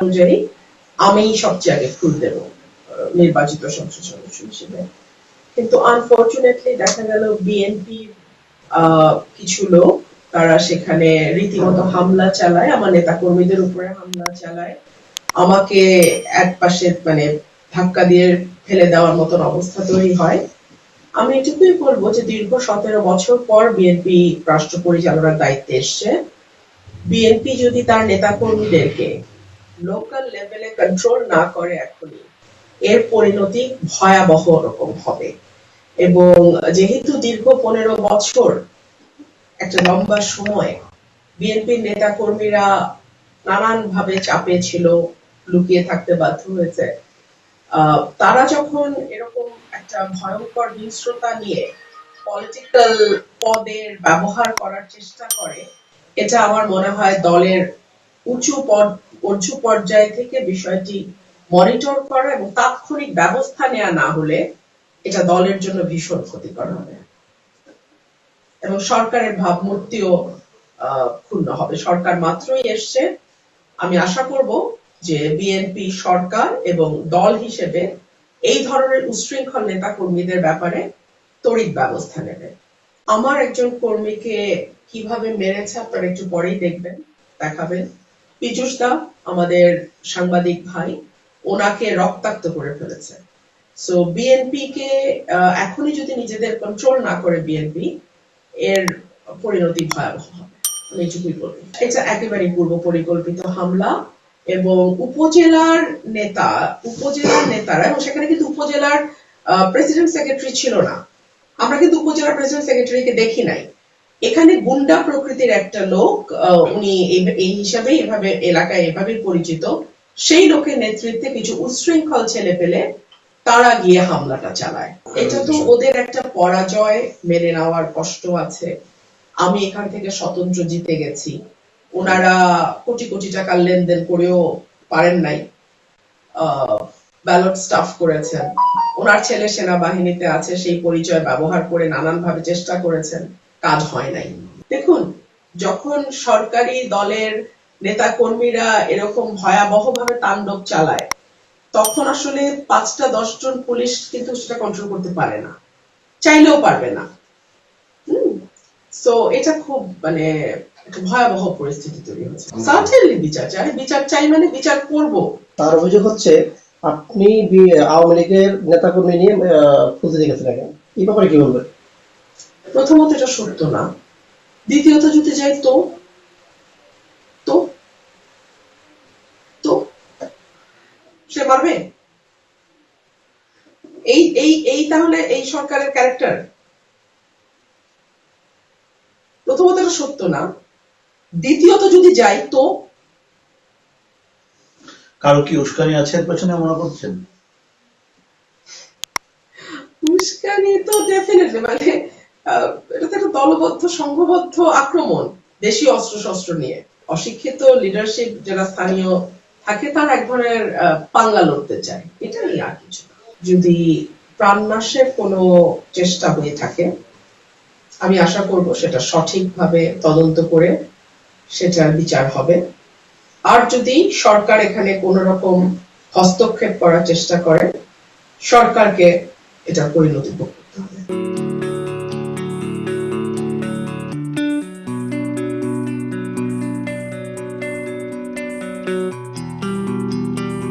অনুযায়ী আমি সবচেয়ে আগে ফুল দেব নির্বাচিত সংসদ সদস্য হিসেবে। কিন্তু আনফরচুনেটলি দেখা গেল বিএনপি কিছু লোক তারা সেখানে রীতিমতো হামলা চালায়, আমার নেতা কর্মীদের উপরে হামলা চালায়, আমাকে এক পাশে মানে ধাক্কা দিয়ে ফেলে দেওয়ার মতন অবস্থা তৈরি হয়। আমি এটুকুই বলবো যে দীর্ঘ 17 বছর পর বিএনপি রাষ্ট্র পরিচালনার দায়িত্বে এসছে। বিএনপি যদি তার নেতা কর্মীদেরকে লোকাল লেভেলে কন্ট্রোল না করে এখনই, এর পরিণতি ভয়াবহ রকম হবে। এবং যেহেতু দীর্ঘ 15 বছর একটা লম্বা সময় বিএনপির নেতা কর্মীরা নানান ভাবে চাপে ছিল, লুকিয়ে থাকতে বাধ্য হয়েছে, তারা যখন এরকম একটা ভয়ঙ্কর হিংস্রতা নিয়ে পলিটিক্যাল পদের ব্যবহার করার চেষ্টা করে, এটা আমার মনে হয় দলের উঁচু পর্যায় থেকে বিষয়টি মনিটর করা এবং তাৎক্ষণিক ব্যবস্থা নেওয়া না হলে এটা দলের জন্য ভীষণ ক্ষতিকর হবে এবং সরকারের ভাবমূর্তিও ক্ষুণ্ণ হবে। সরকার মাত্রই এসছে, আমি আশা করব যে বিএনপি সরকার এবং দল হিসেবে এই ধরনের উচ্ছৃঙ্খল নেতা কর্মীদের ব্যাপারে তড়িৎ ব্যবস্থা নেবে। আমার একজন কর্মীকে কিভাবে মেরেছে আপনারা একটু পরেই দেখাবেন। পীযূষ দা আমাদের সাংবাদিক ভাই, ওনাকে রক্তাক্ত করে ফেলেছে। সো বিএনপি কে এখনই যদি নিজেদের কন্ট্রোল না করে বিএনপি, এর পরিণতি ভয়াবহ হবে, আমি এটুকুই বলবো। এটা একেবারে পূর্ব পরিকল্পিত হামলা এবং উপজেলার নেতারা, এবং সেখানে কিন্তু উপজেলার প্রেসিডেন্ট সেক্রেটারি ছিল না, আমরা কিন্তু উপজেলার প্রেসিডেন্ট সেক্রেটারিকে দেখি নাই। এখানে গুন্ডা প্রকৃতির একটা লোক, উনি এই হিসাবে এভাবে এলাকায় এভাবে পরিচিত, সেই লোকের নেতৃত্বে কিছু উচ্ছৃঙ্খল ছেলে পেলে তারা গিয়ে হামলাটা চালায়। এটা তো ওদের একটা পরাজয়, মেনে নেওয়ার কষ্ট আছে। আমি এখান থেকে স্বতন্ত্র জিতে গেছি, ওনারা কোটি কোটি টাকার লেনদেন করেও পারেন নাই, ব্যালট স্টাফ করেছেন, ওনার ছেলে সেনাবাহিনীতে আছে, সেই পরিচয় ব্যবহার করে নানান ভাবে চেষ্টা করেছেন, কাজ হয় নাই। দেখুন, যখন সরকারি দলের নেতা কর্মীরা এরকম ভয়াবহ ভাবে তাণ্ডব চালায়, তখন আসলে 5-10 জন পুলিশ কিন্তু সেটা কন্ট্রোল করতে পারে না, চাইলেও পারবে না। সো এটা খুব মানে একটা ভয়াবহ পরিস্থিতি তৈরি হয়েছে। সার্টেনলি বিচার চাই, বিচার চাই মানে বিচার করব। তার অভিযোগ হচ্ছে আপনি আওয়ামী লীগের নেতাকর্মী নিয়ে খুলতে গেছেন এখন, এই ব্যাপারে কি বলবেন? প্রথমত এটা সত্য না, দ্বিতীয়ত যদি যাই তো তো তো সে পারবে? এই এই এই তাহলে এই সরকারের ক্যারেক্টার? প্রথমত এটা সত্য না, দ্বিতীয়ত যদি যাই তো কারো কি উস্কানি আছে এর পেছনে মনে করছেন? উস্কানি তো ডেফিনেটলি, মানে এটা তো একটা দলবদ্ধ সংঘবদ্ধ আক্রমণ দেশীয় অস্ত্র শস্ত্র নিয়ে। অশিক্ষিত লিডারশিপ যারা স্থানীয় থাকে তার এক ধরনের পাঙ্গা লড়তে চায়, এটাই আর কিছু না। যদি প্রাণনাশের কোনো চেষ্টা হয়ে থাকে আমি আশা করব সেটা সঠিকভাবে তদন্ত করে সেটার বিচার হবে। আর যদি সরকার এখানে কোন রকম হস্তক্ষেপ করার চেষ্টা করে, সরকারকে এটা পরিণতি ভোগ করতে হবে।